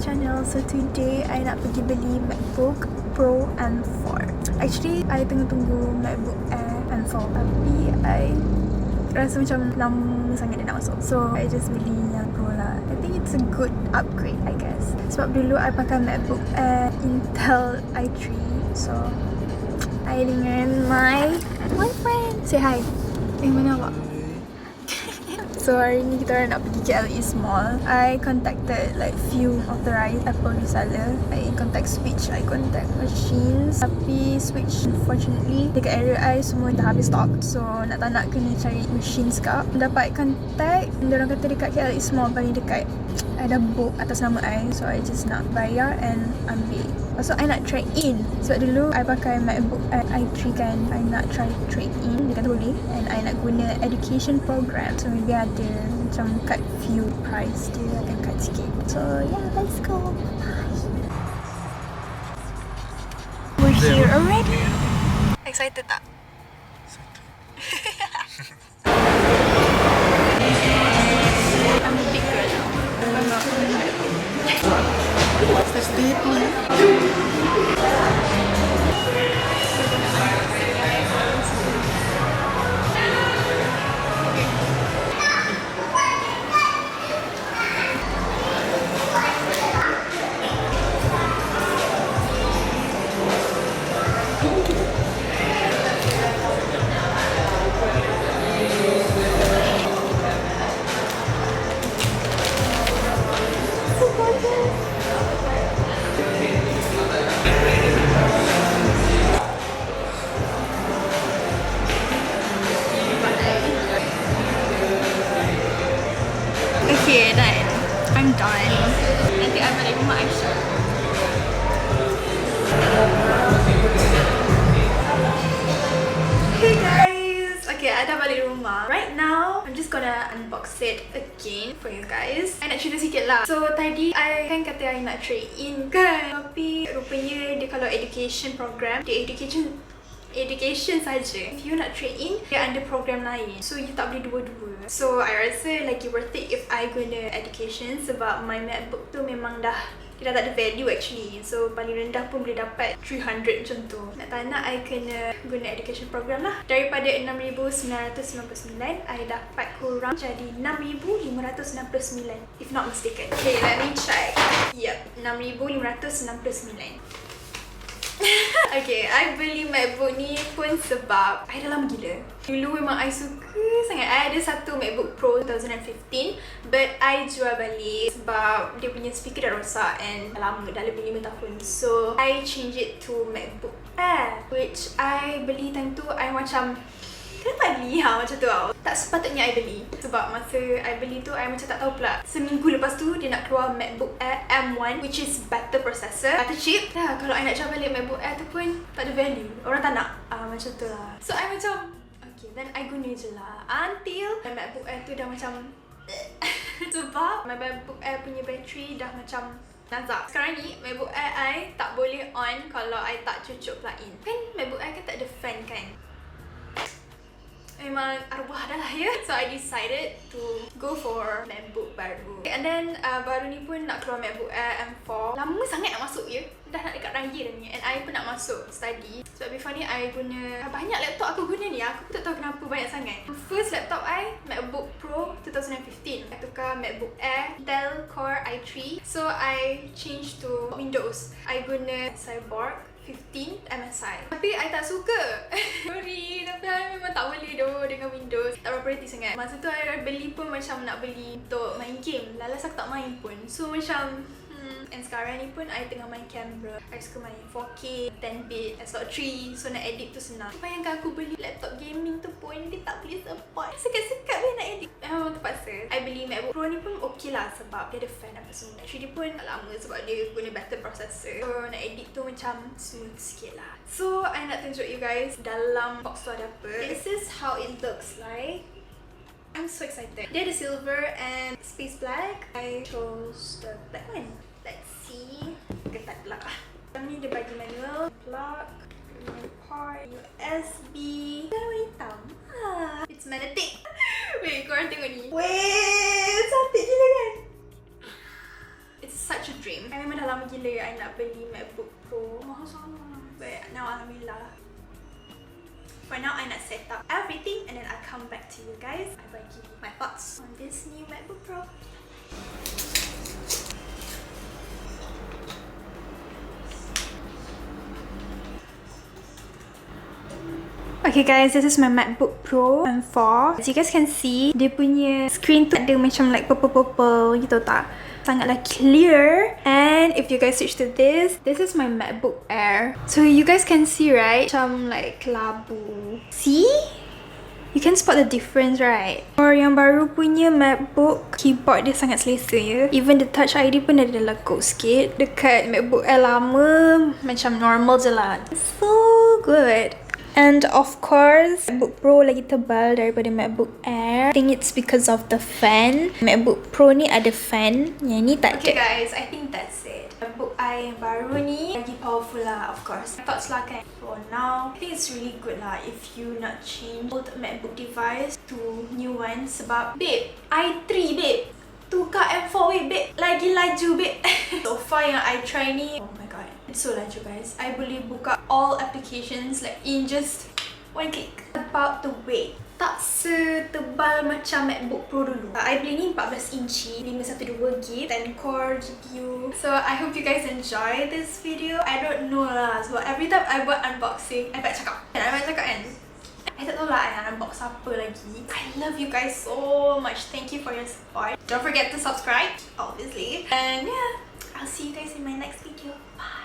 channel. So today I nak pergi beli MacBook Pro M4. Actually I tunggu MacBook Air M4, tapi I rasa macam lama sangat dia nak masuk. So I just beli yang Pro lah. I think it's a good upgrade I guess. Sebab dulu I pakai MacBook Air Intel i3. So I dengan my boyfriend. Say hi. Mana awak? So hari ni kita orang nak pergi KL East Mall. I contacted like few authorized Apple reseller. I contact Switch, I contact Machines. Tapi Switch unfortunately dekat area I semua dah habis stock. So nak tak nak kena cari Machines kak. Dapat contact, diorang kata dekat KL East Mall paling dekat. I dah book atas nama I. So I just nak bayar and ambil. So I nak trade in. Sebab dulu I pakai MacBook i3 kan. I nak try trade in. Dia kata boleh. And I nak guna education program. So maybe ada macam cut few price. Dia akan cut sikit. So yeah, let's go. We're here already. Excited tak? I'm a big girl now. I'm not what's the staple? Okay, done. I'm done. Nanti I balik rumah Aisyah. Hey guys! Okay, I dah balik rumah. Right now, I'm just gonna unbox it again for you guys. I nak cerita sikit lah. So, tadi I kan kata I nak trade in kan. Tapi rupanya dia kalau education program, dia education saja. If you nak trade in, dia ada program lain. So you tak boleh dua-dua. So I rasa lagi worth it if I guna education sebab my MacBook tu memang dah dia dah tak ada value actually. So paling rendah pun boleh dapat 300 macam tu. Nak tak nak I kena guna education program lah. Daripada 6,999 I dapat kurang jadi 6,569 if not mistaken. Okay, let me check. Yep, 6,569. Okay, I beli MacBook ni pun sebab I dah lama gila. Dulu memang I suka sangat. I ada satu MacBook Pro 2015 but I jual balik sebab dia punya speaker dah rosak and dah lama, dah lebih 5 tahun. So, I change it to MacBook Air which I beli time tu I macam kenapa I beli macam tu tau. Tak sepatutnya I beli. Sebab masa I beli tu I macam tak tahu pula. Seminggu lepas tu dia nak keluar MacBook Air M1 which is better processor, better chip. Dah kalau I nak jual balik MacBook Air tu pun tak ada value. Orang tak nak. Macam tu lah. So I macam okay, then I guna je lah. Until my MacBook Air tu dah macam sebab my MacBook Air punya bateri dah macam nazak. Sekarang ni MacBook Air I tak boleh on kalau I tak cucuk plug-in. Kan MacBook Air kan tak ada fan kan. Memang arwah dah lah ya. So I decided to go for MacBook baru. And then baru ni pun nak keluar MacBook Air M4. Lama sangat nak masuk ya. Dah nak dekat raya dah ni. And I pun nak masuk study. Sebab before ni I guna banyak laptop aku guna ni. Aku tak tahu kenapa banyak sangat. First laptop I MacBook Pro 2015. I tukar MacBook Air Intel Core i3. So I change to Windows. I guna Cyborg 15 MSI. Tapi I tak suka. Sorry, tapi I memang tak boleh doh dengan Windows. Tak berapa reti sangat. Masa tu I beli pun macam nak beli untuk main game. Lalas aku tak main pun. So macam and sekarang ni pun I tengah main kamera. I suka main 4K, 10-bit, S.3. So nak edit tu senang. Bayangkan aku beli laptop gaming tu pun dia tak boleh support. Sekat-sekat boleh nak edit. Memang terpaksa. I beli MacBook Pro ni pun okey lah sebab dia ada fan apa semua. Actually dia pun tak lama sebab dia guna better processor. So nak edit tu macam smooth sikit lah. So I nak tunjuk you guys dalam box tu ada apa. This is how it looks like. I'm so excited. Dia ada silver and space black. I chose the black one. Let's see. Ketat pula. Ni dia bagi manual, plug, part, USB. Dan warna hitam. It's magnetic. Wait, korang tengok ni. Wait, cantik gila kan? It's such a dream. I beli MacBook Pro. Mahal sangat. But now alhamdulillah. For now, I nak set up everything and then I come back to you guys. I bagi my thoughts on this new MacBook Pro. Okay guys, this is my MacBook Pro M4. As you guys can see, dia punya screen tu ada macam like purple-purple gitu tak? Sangatlah clear. And if you guys switch to this is my MacBook Air. So you guys can see right, macam like kelabu. See? You can spot the difference right? Or yang baru punya MacBook, keyboard dia sangat selesa ya. Even the Touch ID pun ada lekuk sikit. Dekat MacBook Air lama, macam normal je lah. So good. And of course, MacBook Pro lagi tebal daripada MacBook Air. I think it's because of the fan. MacBook Pro ni ada fan, yang ni tak ada. Okay guys, I think that's it. MacBook Air yang baru ni lagi powerful lah, of course. My thoughts lah kan. For now, I think it's really good lah if you not change old MacBook device to new one. Sebab, babe, i3 babe, tukar M4 weh babe, lagi laju babe. So far yang I try ni, oh my god, it's so laju guys. I boleh buka all applications like in just one click. About the weight, tak setebal macam MacBook Pro dulu. I beli ni 14 inci, 512GB, 10 core GPU. So I hope you guys enjoy this video. I don't know lah, so every time I buat unboxing, I baik cakap kan, I tak tahu lah I nak unbox apa lagi. I love you guys so much. Thank you for your support. Don't forget to subscribe, obviously. And yeah, I'll see you guys in my next video. Bye.